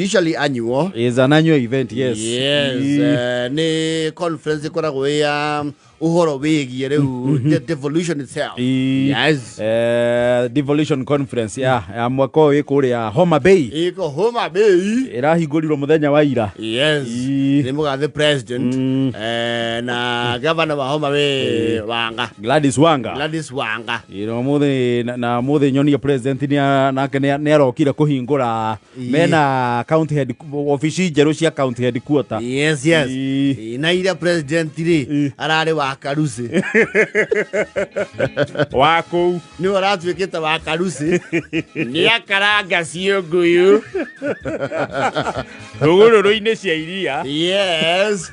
Usually annual. It's an annual event, yes. Yes. Ne conference kora goya uhoro wegi the devolution itself. Yes. Devolution conference, yeah. Mwako kore ya Homa Bay. Iko Homa Bay. Irahingũrirwo mũthenya wa ira. Yes. Ni the president na governor wa Homa Bay Wanga. Gladys Wanga. Na muthe nyoni president ni arokire kuhingũra mena county head office jeru cia county headquarter. Yes. Na ira president ri arare wa Karusi. Wako ni waratwikite wa Karusi. Ni akaranga cionguyu. Rũgũrũ-inĩ cia iria. Yes.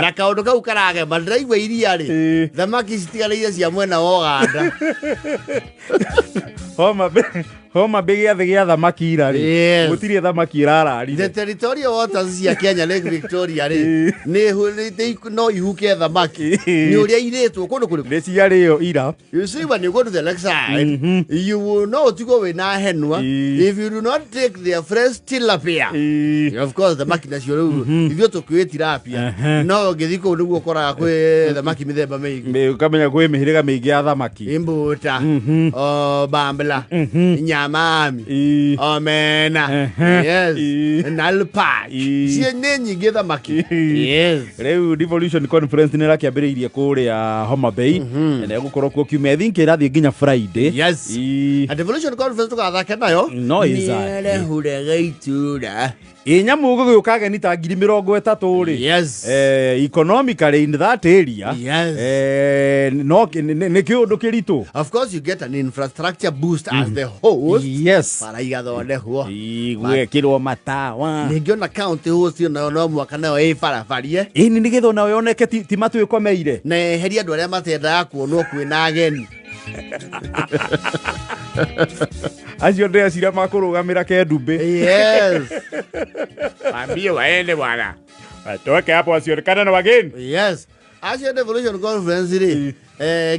Na kaundu kau karage mandiraigua iria ri. Thamaki citigarĩire cia mwena wa Uganda. Homa Bay ya thigya thamaki ira ri. Gũtirĩ thamaki irarari. The territorial waters cia Kenya Lake Victoria ri. No ihuke thamaki. Ni uria iretwo kundu kuri. Nĩ ciarĩo ira. You see, when you go to the lake side, you will know to go with na henwa. If you do not take their fresh tilapia, of course the makina cio if you to create tilapia, no githiko niguo koraga kwi thamaki mithemba mingi. Ukamenya kwĩ mĩhĩrĩga mĩingĩ ya thamaki. Imbuta, bambla, nyamami, omena, yes, nalpai. Cie nĩ nyingĩ thamaki. Yes. Rĩu devolution conference nĩ rakĩambĩrĩirie kũrĩa Homa Bay. Na gũkorwo kuo kiumia thinki ĩrathiĩ nginya Friday. Yes. A devolution conference tugathaka nayo. No Nĩere hurega itura. Nyamu gũgĩũka ageni ta 30,000 ri. Yes. Economically in that area. Yes. No nĩ kĩũndũ kĩritũ. Of course you get an infrastructure boost as the host. Yes. Para igathondekwo. Gwĩkĩrwo matawa. Nĩngĩona county host no mwaka nayo ĩbarabarie. Ĩni nĩgetha nayo yoneke ti matwĩkomeire. Na eheria andũ arĩa matendaga kuonwo kwĩna ageni. Acio ndĩreciria makũrũgamĩra Kendumbe. Yes. Ambie waende bwana. Atoke hapo asionekane na wageni. Yes. Acio devolution conference ri.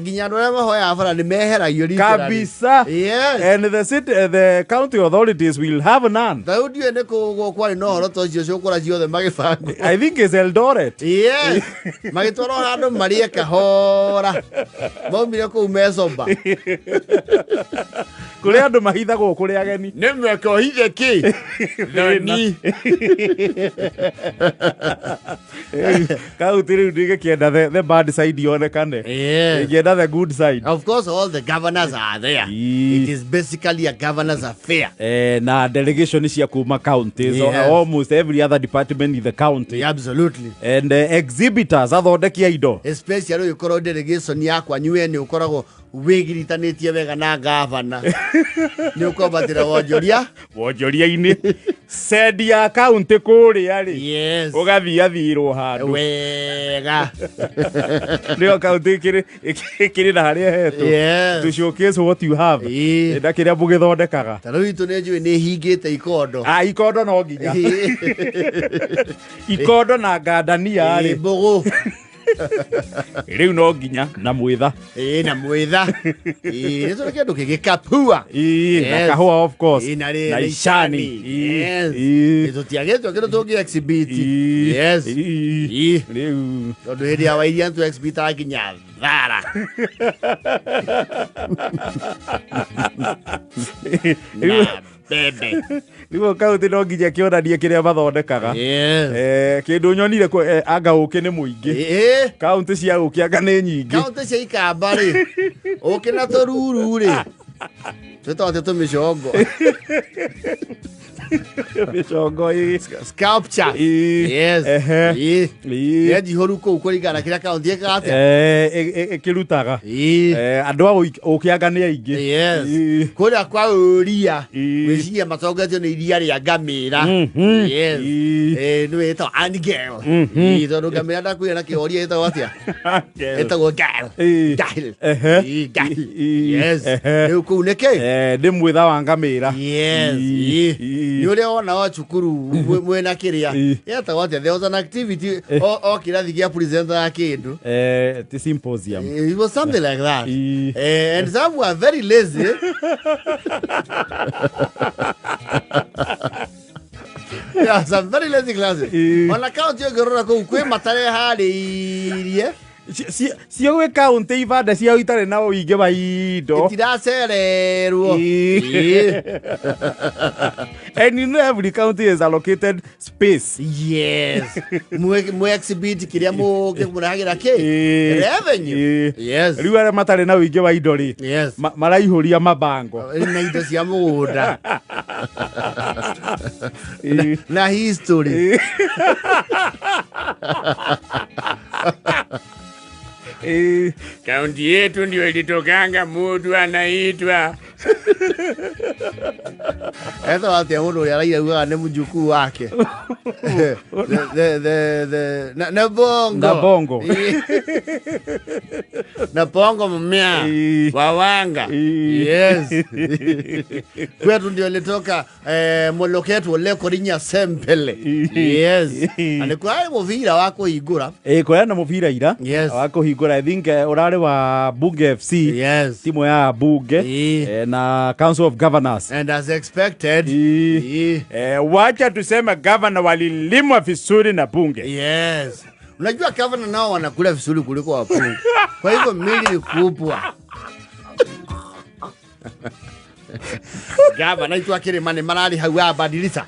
Ginya andũ arĩa mahoya bara nĩ meheragio rita. Kabisa. Yes. And the county authorities will have none. Daudi ene ko kwari no horo to cio kora ciothe magibango. I think it's Eldoret. Yes. Magitwaro handũ marie kahora. Maumire kũu Mesomba. Kũrĩa andũ mahithagwo kũrĩ ageni. Nĩ mweka hithe ki. Noni. County rĩu ndĩgĩkĩenda the bad side yonekane. Yes. Get the good side. Of course, all the governors are there. It is basically a governor's affair. Na delegation cia kuma counties, Yes. almost every other department in the county. Yeah, absolutely. And exhibitors, athondekia indo. Especially you call delegation yakwa nyue ni ukoragwo wigiritanĩtie wega na governor. Ni ukobatira wonjoria-inĩ. Said ya county kũrĩa ri. Yes. Ũgathiathirwo handũ. Wega. Nĩo county kĩrĩ na harĩa hetwo. Yes. To showcase what you have. Na kĩrĩa mũgĩthondekaga. Tarĩu itũ nĩ njũĩ nĩ hingĩte ikondo. Ikondo no nginya. Ikondo na ngandania ri. Mbogo. Rĩu no nginya na mwĩtha. Na mwĩtha. Nĩ tũrĩ kĩndũ gĩgĩkapua. Na kahũa of course. Na icani. Yes. Tũtiagĩtwo kĩndũ tũngĩ exhibit. Yes. Rĩu. Tondũ hĩndĩ ya wairia tũ exhibit nginya thara. Bebe. Nĩguo kaunti no nginya kĩonanie kĩrĩa mathondekaga. Kĩndũ nyonire anga ũkĩ nĩ mũingĩ. Kaunti cia ũkĩ anga nĩ nyingĩ. Kaunti cia ikamba rĩ. Ũkĩ na tũruru rĩ. Tũtote tũmĩcongo. Mĩcongo sculpture. Yes. Nĩ horu kũu kũringana kĩrĩa kaunti ĩkate. Ĩkĩrutaga. Andũ a ũkĩ anga nĩ aingĩ. Yes. Kũrĩa kwa ũria. Gwĩciria matongetio nĩ iria rĩa ngamĩra. Yes. Nĩ ĩtagwo angel. Tondũ ngamĩra ndakuire na kĩhoria ĩtagwo atĩa? Ĩtagwo gal. Yes. Rĩu kũu nĩ kĩ? Ndĩ mwĩtha wa ngamĩra. Yes. Nĩ ũrĩa wona wa cukuru mwena kĩrĩa. Yetagwo atĩa? There was an activity o kĩrathi gĩa presenter ya kĩndũ. The symposium. It was something like that. And some were very lazy. Yeah, some very lazy classes. On account you go to kwe matari hali Sio we county ibada cia itare na uige ba indo. Itiracererwo. And you know every county is allocated space. Yes. Mu exhibit kiria mu muragira ke revenue. Yes. Riu ara matare na uige ba indo ri. Yes. Maraihuria mabango. Na indo cia mugunda. Na history. Kaunti yetu ndio ilitokanga mtu anaitwa Eto atia mundu ria raigua ne mujukuu wake. Na bongo. Na bongo mmea wawanga. Yes. Kwetu ndio ilitoka moloketu ole korinya sempele. Yes. Alikuwa muvira wako igura. Kwa na muvira ira wako higura. I think urare wa Bunge FC. Yes. Timu ya Bunge na Council of Governors. And as expected. Wacha tuseme governor walilimwa vizuri na Bunge. Yes. Unajua governor nao wanakula vizuri kuliko wapunge. Kwa hivyo mili ni kubwa. Gava naitwa Kirimani marari hau abadilisha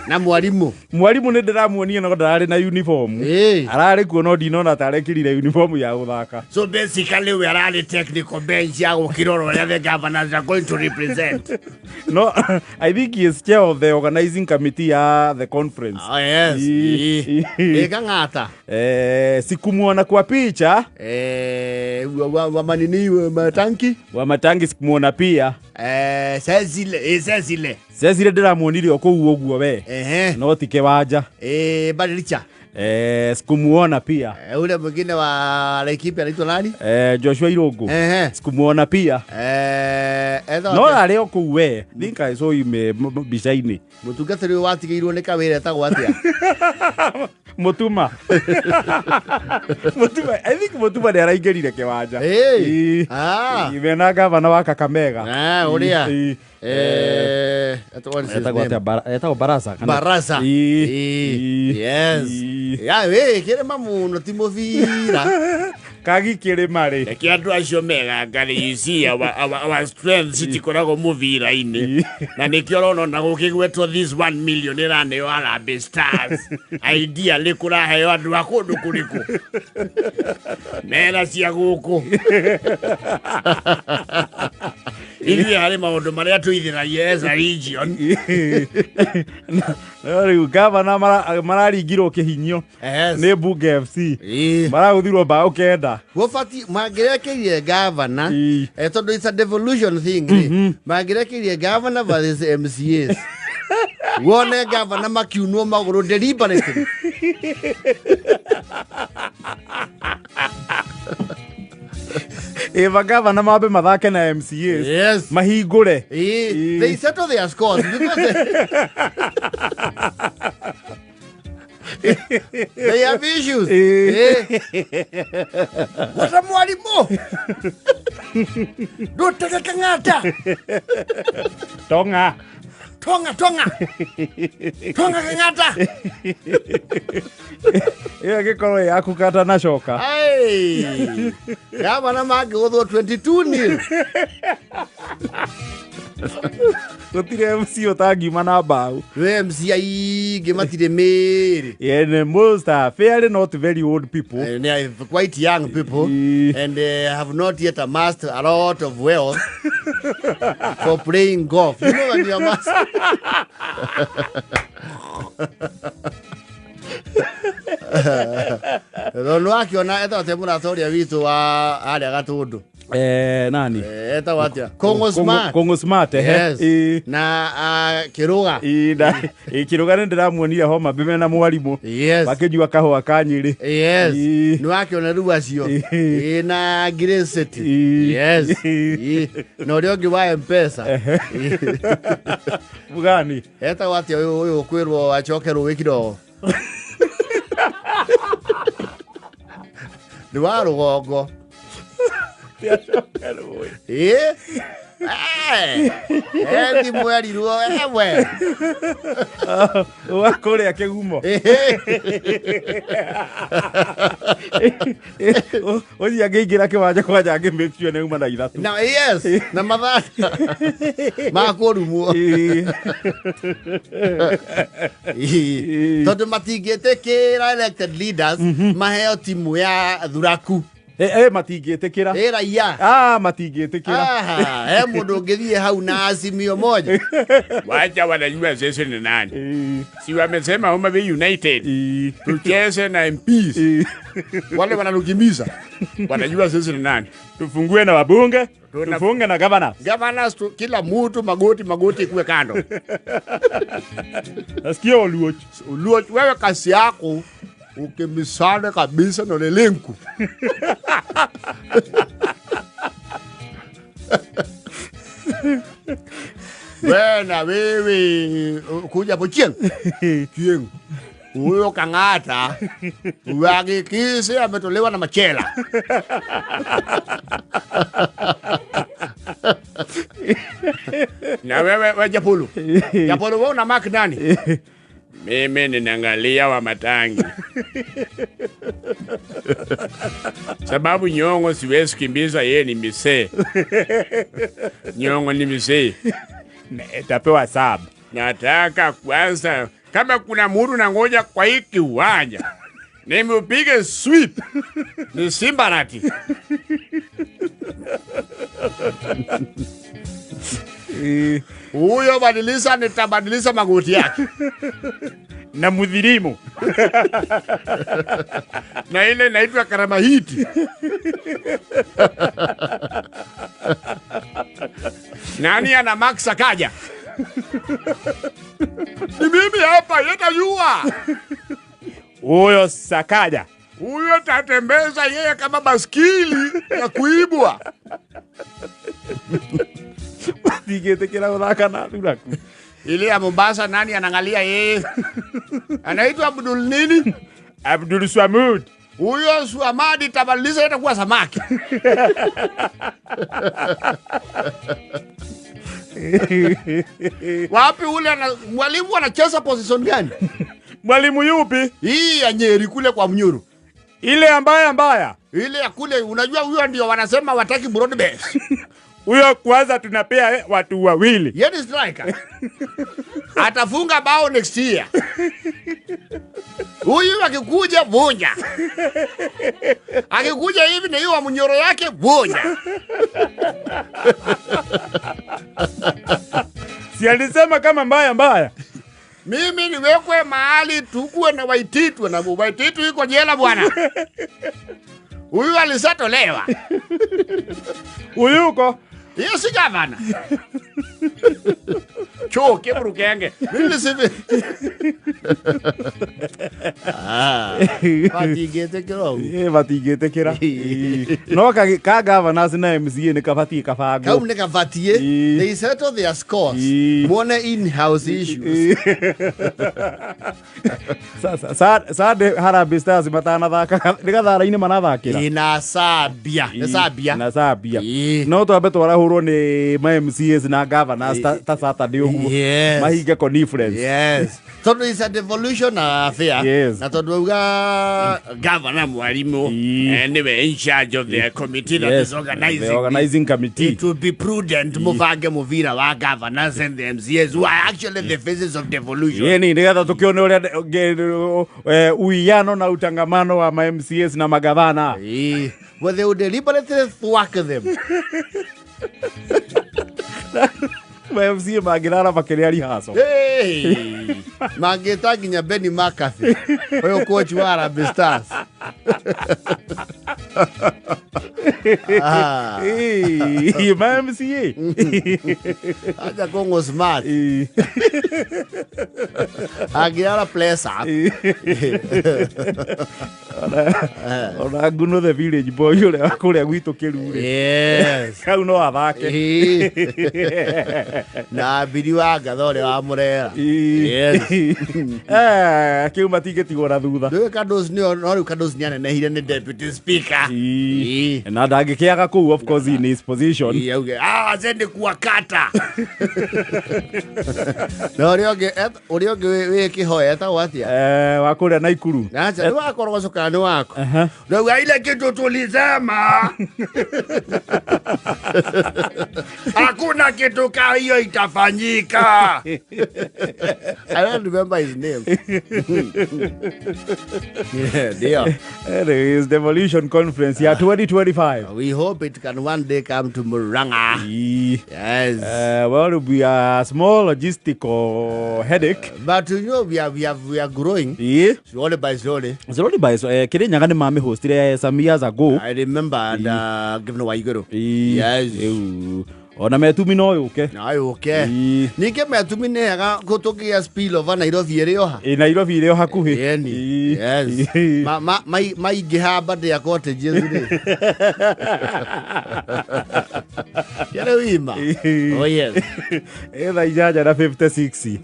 na mwalimu ni ndiramuonia no ndarari na uniform arari kuona ndinona tarekirire uniform ya guthaka. So basically we are the technical bench ya gukiroro where the governors are going to represent. No, I think he is chair of the organizing committee ya the conference. Oh yes. Ekangata sikumuona kwa picha wa manini wa matanki sikumuona pia Cecile ndiramuonire okou uguo we no tike wanja badilicha sikumuona pia ule mwingine wa Laikipia anaitwa nani Joshua Irungu sikumuona pia no ari okou we think I saw him bicaini mutungatiri watigirwo ni kawira etagwo atia Mutuma. I think Mutuma ni araingirire kiwanja. Ivena gavana wa Kakamega. Uria. Etagwo Barasa. Barasa. Yes. Ya we kire mamu no timovira. Kagi kire mari. Eki andu acio mega ngari you see our strength citikoragwo muvira ini. Na nikio rono na gukigwetwo this 1 million irane yo Harambee Stars. Idea likurahe andu akundu kuriku. Mera cia guku. Ili hali maundu maria tuithiragia as a region. Riu gavana mararingirwo kihinyo ni Bunge FC. Maraguthirwo mbao kenda. Wofati magirekerie gavana tondu it's a devolution thing. Magirekerie gavana versus MCAs. Wone gavana makiunwo maguru deliberately. Eva gavana mabe mathake na MCAs. Yes. Mahingure. They settle their scores. They have issues. What a mwalimu. Don't take a kangata. Tonga kangata. Iyo gikoro ya kukata na shoka. Hey. Gavana mage utho 22-0. Gutire MC otangiuma na mbao. MC aige matire meri. And most are fairly not very old people. They are quite young people. And they have not yet amassed a lot of wealth for playing golf. You know when you amass. Rono akiona eta temura storia witu wa ale gatundu. Nani? Eta watia. Kongo Smart. Yes. Na Kiruga. Kiruga ndiramuonire homa bime na mwalimu. Yes. Bakijua kahwa kanyiri. Yes. Ni wakiona riu acio. Na Green City. Yes. No riogi wa mpesa. Bugani. Eta watia uyu kwirwo achokero wikiro. Ni wa rugongo. Endi mweri ruo ewe. Wakore akigumo. Ozi ageingira kiwanja kwanja ngi make sure neuma na ithatu. Now yes, na mathata. Makorumo. Tondu matingĩtĩkĩra elected leaders maheo timu ya thuraku. Matingĩtĩkĩra. Raia. Matingĩtĩkĩra. Mũndũ ũngĩthiĩ hau na Azimio moja. Wacha wanajua sisi ni nani. Si wamesema Homa Bay United. Tucheze na MPs. Wale wanalukimiza. Wanajua sisi ni nani. Tufungue na wabunge, tufunge na governors. Governors kila mtu magoti kuwe kando. Nasikia Oluoch. Wewe kasi yako ukimisane kabisa na lelenku. Wewe kuja pochieng. Kieng. Huyo Kang'ata uhakikishe ametolewa na machela. Na wewe Japolo. Japolo wewe una mark nani? Mimi ninaangalia wa Matangi. Sababu Nyong'o siwezi kimbiza, yeye ni misee. Nyong'o ni misee. Tapewa sub. Nataka kwanza kama kuna mtu na ngoja kwa hiki uwanja, nimupige sweep ni Simbarati. Huyo badilisa nitabadilisha magoti yake. Na mudhirimu. Na ile naitwa Karamahiti. Nani ana Max akaja? Ni mimi hapa yetajua. Huyo Sakaja. Huyo tatembeza yeye kama baskili ya kuibwa. Matingĩtĩkĩra gũthaka na thuraku. Ile ya Mombasa nani anaangalia yeye? Anaitwa Abdul nini? Abdul Swamud. Huyo Swamadi tabadilisha itakuwa samaki. Wapi ule mwalimu anacheza position gani? Mwalimu yupi? Hii ya Nyeri kule kwa Mnyuru. Ile mbaya. Ile ya kule unajua huyo ndio wanasema wataki broad base. Huyo kwanza tunapea watu wawili. Yeye ni striker. Atafunga bao next year. Huyu akikuja vunja. Akikuja hivi na hiyo mnyoro yake vunja. Si alisema kama mbaya. Mimi niwekwe mahali tukue na Waititu na Waititu iko jela bwana. Huyu alisatolewa. Huyu uko? Hiyo si gavana. Cho Kemurukenge. Mimi sivi. Matingĩtĩkĩra. No ka governors na MCA nĩ kabatie kabango. Kau nĩ kabatie. They settle their scores. Muone in-house issues. Sasa Harambee Stars matanathaka nĩ gathara-inĩ manathakĩra. Ina Sabia. Na Sabia. No twambe twarahũrwo nĩ ma MCAs na governors ta Saturday ũguo. Mahinge conference. Yes. So it's a devolution affair. Yes. Na tondu uga Governor Mwalimu anyway in charge of the committee that is organizing. The organizing committee. It would be prudent muvange muvira wa governors and the MCAs who are actually the faces of devolution. Yeni nĩgetha tukione ũrĩa uiano na utangamano wa ma MCAs na magavana. Well, they would deliberately thwack them. MCA magirara makĩrĩa rihaso. Hey! Mangĩta nginya Benny McCarthy. Oyo coach wa Harambee Stars. Ma MCA. Aja Kongo smart. Agirara place up. Ona Nguno the village boy ũrĩa kũrĩa gwitũ Kĩrure. Yes. Kau no athake. Na biri wa gathore wa murera. Yes. Kĩu matingĩtigwo na thutha. Ndio Kados nĩ Kados nĩ anenehire nĩ deputy speaker. na ndangĩkĩaga kũu of course in his position zende kuwakata na ũrĩa ũngĩ wĩ kĩhoya etagwo atia wa kũrĩa Naikuru nĩ wakorogocokana nĩ wako na ile kitu tulisema hakuna kitu ka hiyo itafanyika. I don't remember his name. Dear. There is Devolution Conference ya 2025. We hope it can one day come to Muranga. Yes. Well, it will be a small logistical headache. But you know, we are growing. Slowly by slowly. Slowly by slowly. Kirinyaga ni mami hosted some years ago. I remember and Governor Waiguru. Yes. Ona metumi no yuke. Na yuke. Nike metumi nega gutukia spill over Nairobi iri oha. Nairobi iri oha kuhi. Yes. Mai gihamba de cottages ri. Yale wima. Oh yes. Ela ijaja na 56.